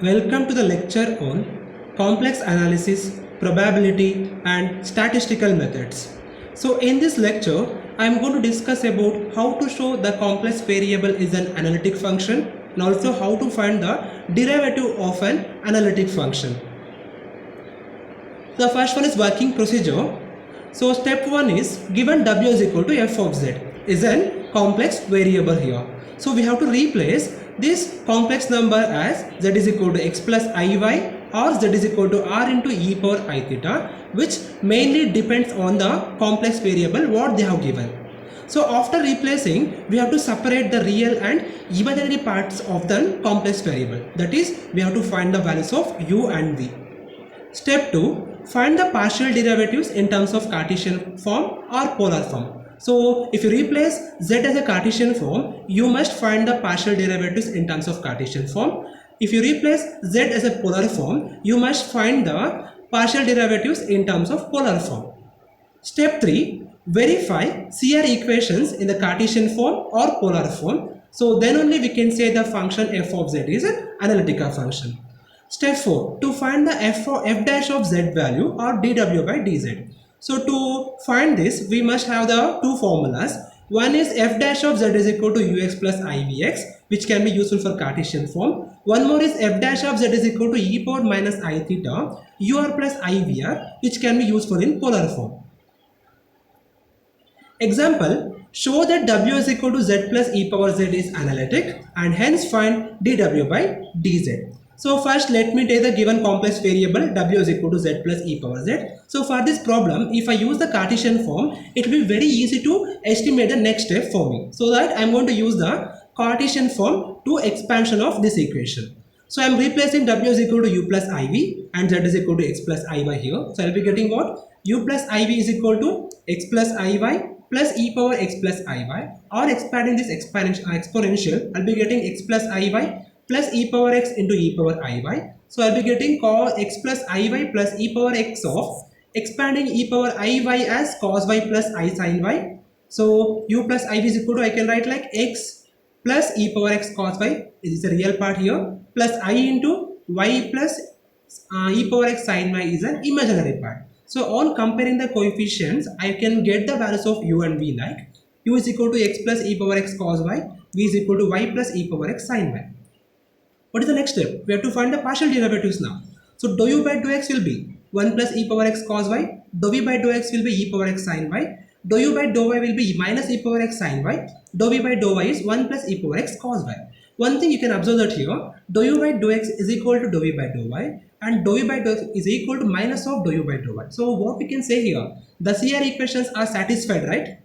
Welcome to the lecture on complex analysis, probability and statistical methods. So in this lecture, I am going to discuss about how to show the complex variable is an analytic function and also how to find the derivative of an analytic function. The first one is working procedure. So step 1 is given w is equal to f of z is a complex variable here. So we have to replace this complex number as z is equal to x plus iy or z is equal to r into e power I theta, which mainly depends on the complex variable what they have given. So after replacing, we have to separate the real and imaginary parts of the complex variable. That is, we have to find the values of u and v. Step 2. Find the partial derivatives in terms of Cartesian form or polar form. So if you replace z as a Cartesian form, you must find the partial derivatives in terms of Cartesian form. If you replace z as a polar form, you must find the partial derivatives in terms of polar form. Step 3. Verify CR equations in the Cartesian form or polar form. So then only we can say the function f of z is an analytical function. Step 4. To find the f dash of z value or dw by dz. So to find this, we must have the two formulas. One is f dash of z is equal to ux plus ivx, which can be useful for Cartesian form. One more is f dash of z is equal to e power minus I theta ur plus ivr, which can be useful in polar form. Example, show that w is equal to z plus e power z is analytic and hence find dw by dz. So first let me take the given complex variable w is equal to z plus e power z. So for this problem, if I use the Cartesian form, it will be very easy to estimate the next step for me. So that I am going to use the Cartesian form to expansion of this equation. So I am replacing w is equal to u plus iv and z is equal to x plus iy here. So I will be getting what? U plus iv is equal to x plus iy plus e power x plus iy, or expanding this exponential, I'll be getting x plus iy plus e power x into e power iy. So I'll be getting cos x plus iy plus e power x of expanding e power iy as cos y plus I sin y. So u plus iv is equal to, I can write like x plus e power x cos y, is a real part here, plus I into y plus e power x sin y is an imaginary part. So on comparing the coefficients, I can get the values of u and v like u is equal to x plus e power x cos y, v is equal to y plus e power x sin y. What is the next step? We have to find the partial derivatives now. So dou u by dou x will be 1 plus e power x cos y, dou v by dou x will be e power x sin y, dou u by dou y will be minus e power x sin y, dou v by dou y is 1 plus e power x cos y. One thing you can observe that here, dou u by dou x is equal to dou v by dou y and dou v by dou x is equal to minus of dou u by dou y. So what we can say here, the CR equations are satisfied, right?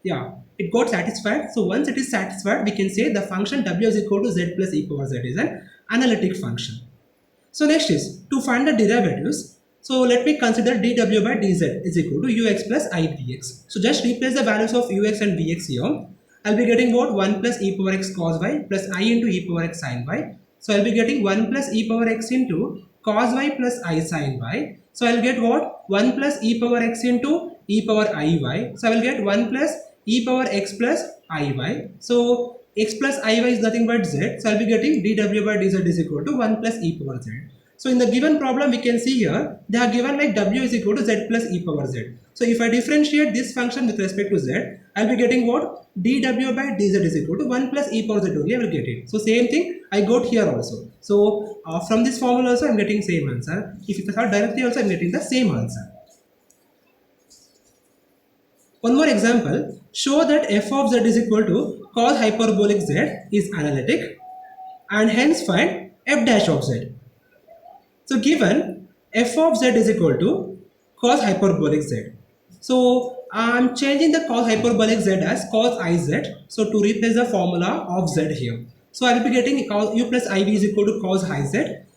Yeah, it got satisfied. So once it is satisfied, we can say the function w is equal to z plus e power z is an analytic function. So next is to find the derivatives. So let me consider dw by dz is equal to ux plus I dx. So just replace the values of ux and vx here. I'll be getting what? 1 plus e power x cos y plus I into e power x sin y. So I'll be getting 1 plus e power x into cos y plus I sin y. So I'll get what? 1 plus e power x into e power iy. So I will get 1 plus e power x plus iy. So x plus iy is nothing but z. So I'll be getting dw by dz is equal to 1 plus e power z. So in the given problem, we can see here, they are given like w is equal to z plus e power z. So if I differentiate this function with respect to z, I'll be getting what? dw by dz is equal to 1 plus e power z only, I will get it. So same thing I got here also. So from this formula also, I'm getting same answer. If you start directly also, I'm getting the same answer. One more example, show that f of z is equal to cos hyperbolic z is analytic and hence find f dash of z. So given f of z is equal to cos hyperbolic z. So I'm changing the cos hyperbolic z as cos iz. So to replace the formula of z here. So I will be getting cos u plus iv is equal to cos iz,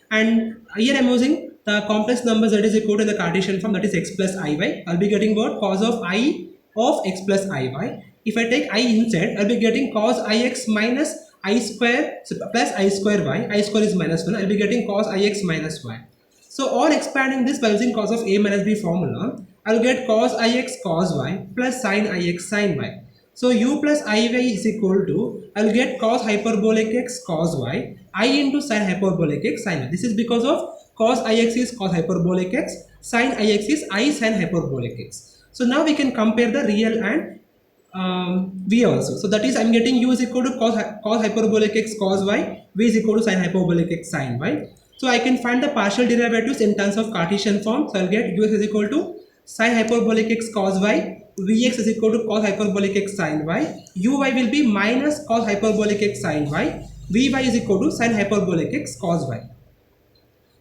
and here I'm using the complex number z is equal to the Cartesian form, that is x plus iy. I'll be getting what? Cos of I of x plus iy. If I take I inside, I'll be getting cos ix minus I square, so plus I square y. I square is minus 1. I'll be getting cos ix minus y. So on expanding this by using cos of a minus b formula, I'll get cos ix cos y plus sin ix sin y. So u plus iy is equal to, I will get cos hyperbolic x cos y, I into sin hyperbolic x sin y. This is because of cos ix is cos hyperbolic x, sin ix is I sin hyperbolic x. So now we can compare the real and v also. So that is, I'm getting u is equal to cos hyperbolic x cos y, v is equal to sin hyperbolic x sin y. So I can find the partial derivatives in terms of Cartesian form. So I'll get ux is equal to sin hyperbolic x cos y, vx is equal to cos hyperbolic x sin y, uy will be minus cos hyperbolic x sin y, vy is equal to sin hyperbolic x cos y.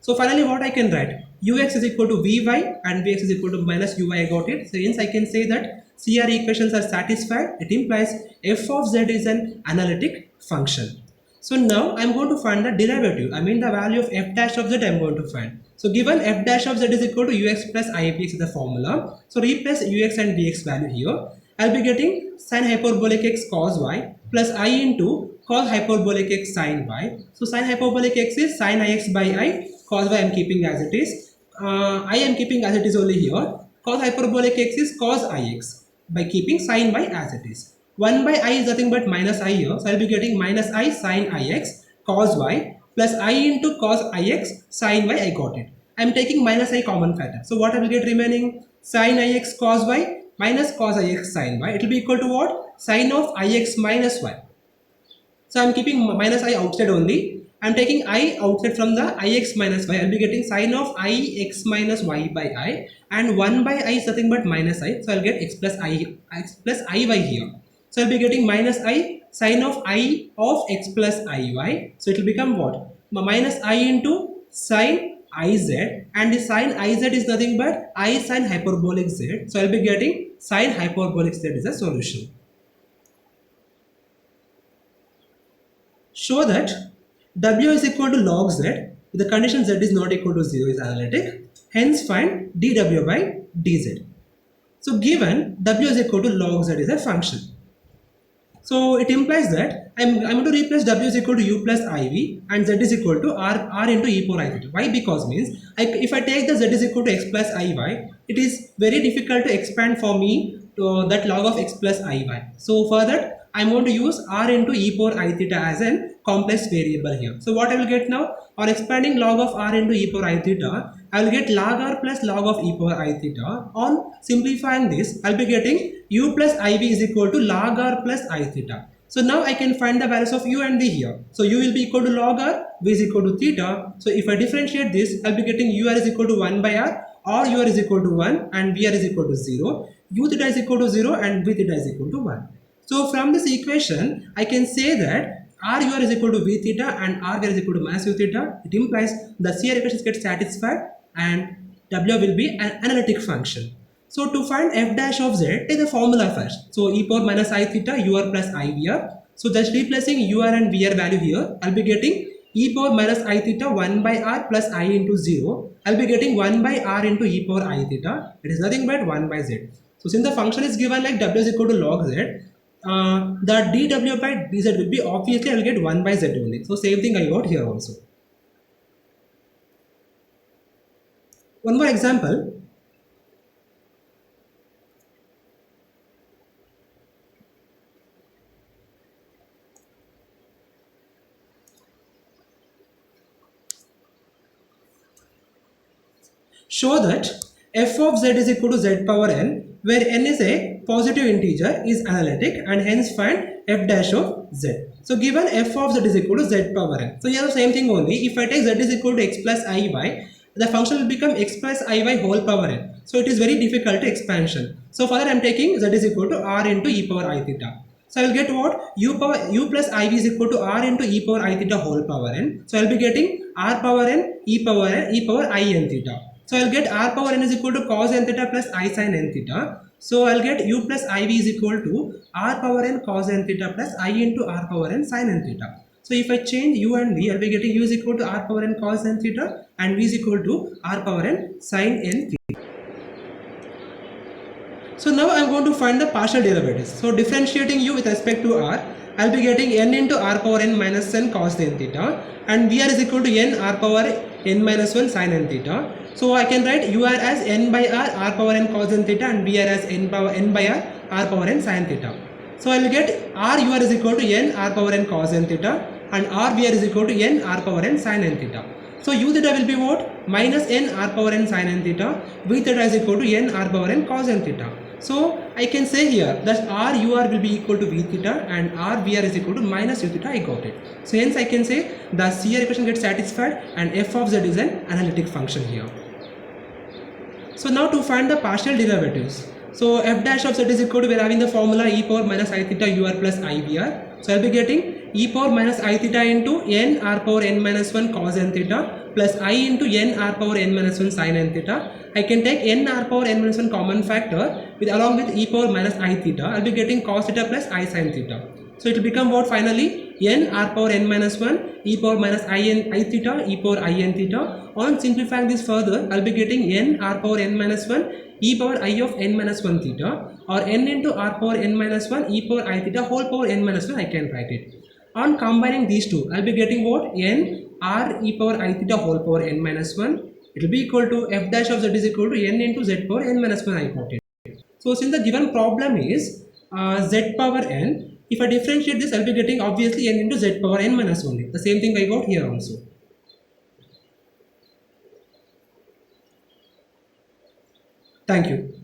So finally what I can write, ux is equal to vy and vx is equal to minus uy. I got it. So hence I can say that CR equations are satisfied. It implies f of z is an analytic function. So now I'm going to find the derivative, I mean the value of f dash of z I'm going to find. So given f dash of z is equal to ux plus ivx is the formula. So replace ux and vx value here. I'll be getting sin hyperbolic x cos y plus I into cos hyperbolic x sin y. So sin hyperbolic x is sin ix by I, cos y I'm keeping as it is. I am keeping as it is only here. Cos hyperbolic x is cos ix by keeping sin y as it is. 1 by I is nothing but minus I here. So I'll be getting minus I sin ix cos y plus I into cos ix sin y. I got it. I'm taking minus I common factor. So what I will get remaining? Sin ix cos y minus cos ix sin y. It will be equal to what? Sin of ix minus y. So I'm keeping minus I outside only. I'm taking I outside from the ix minus y. I'll be getting sin of ix minus y by I, and 1 by I is nothing but minus I. So I'll get x plus iy here. So I'll be getting minus I sin of I of x plus iy. So it will become what? Minus I into sin iz, and the sin iz is nothing but I sin hyperbolic z. So I'll be getting sin hyperbolic z is a solution. Show that w is equal to log z with the condition z is not equal to 0 is analytic. Hence find dw by dz. So given w is equal to log z is a function. So it implies that I'm going to replace w is equal to u plus iv and z is equal to r into e power I theta. Why? Because means if I take the z is equal to x plus iy, it is very difficult to expand for me to that log of x plus iy. So for that I'm going to use r into e power I theta as an complex variable here. So what I will get now, on expanding log of r into e power I theta, I will get log r plus log of e power I theta. On simplifying this, I'll be getting u plus iv is equal to log r plus I theta. So now I can find the values of u and v here. So u will be equal to log r, v is equal to theta. So if I differentiate this, I'll be getting ur is equal to 1 by r, or ur is equal to 1 and vr is equal to 0. U theta is equal to 0 and v theta is equal to 1. So from this equation, I can say that r ur is equal to v theta and r is equal to minus u theta. It implies the CR equations get satisfied and w will be an analytic function. So to find f dash of z, take the formula first. So e power minus I theta ur plus ivr. So just replacing ur and vr value here, I'll be getting e power minus I theta 1 by r plus I into 0. I'll be getting 1 by r into e power I theta. It is nothing but 1 by z. So since the function is given like w is equal to log z, the dw by dz will be obviously I will get 1 by z only. So same thing I got here also. One more example. Show that f of z is equal to z power n, where n is a positive integer, is analytic, and hence find f dash of z. So given f of z is equal to z power n. So here the same thing only. If I take z is equal to x plus iy, the function will become x plus iy whole power n. So it is very difficult to expansion. So for that I am taking z is equal to r into e power I theta. So I will get what? U plus iv is equal to r into e power I theta whole power n. So I will be getting r power n, e power I n theta. So I'll get r power n is equal to cos n theta plus I sin n theta. So I'll get u plus iv is equal to r power n cos n theta plus I into r power n sin n theta. So if I change u and v, I'll be getting u is equal to r power n cos n theta and v is equal to r power n sin n theta. So now I'm going to find the partial derivatives. So differentiating u with respect to r, I'll be getting n into r power n minus n cos n theta, and vr is equal to n r power n minus 1 sin n theta. So I can write ur as n by r power n cos n theta, and vr as n by r power n sin theta. So I will get r ur is equal to n r power n cos n theta and r vr is equal to n r power n sin n theta. So u theta will be what? Minus n r power n sin n theta, v theta is equal to n r power n cos n theta. So I can say here that r ur will be equal to v theta and r vr is equal to minus u theta. I got it. So hence I can say the CR equation gets satisfied and f of z is an analytic function here. So now to find the partial derivatives. So f dash of z is equal to, we are having the formula e power minus I theta ur plus I vr. So I will be getting e power minus I theta into n r power n minus 1 cos n theta plus I into n r power n minus 1 sin n theta. I can take n r power n minus 1 common factor with along with e power minus I theta. I will be getting cos theta plus I sin theta. So it will become what finally? N r power n minus 1 e power minus I theta e power I n theta. On simplifying this further, I will be getting n r power n minus 1 e power I of n minus 1 theta or n into r power n minus 1 e power I theta whole power n minus 1. I can write it. On combining these two, I will be getting what? N r e power I theta whole power n minus 1. It will be equal to f dash of z is equal to n into z power n minus 1. I got it. So since the given problem is z power n, if I differentiate this, I will be getting obviously n into z power n minus 1. The same thing I got here also. Thank you.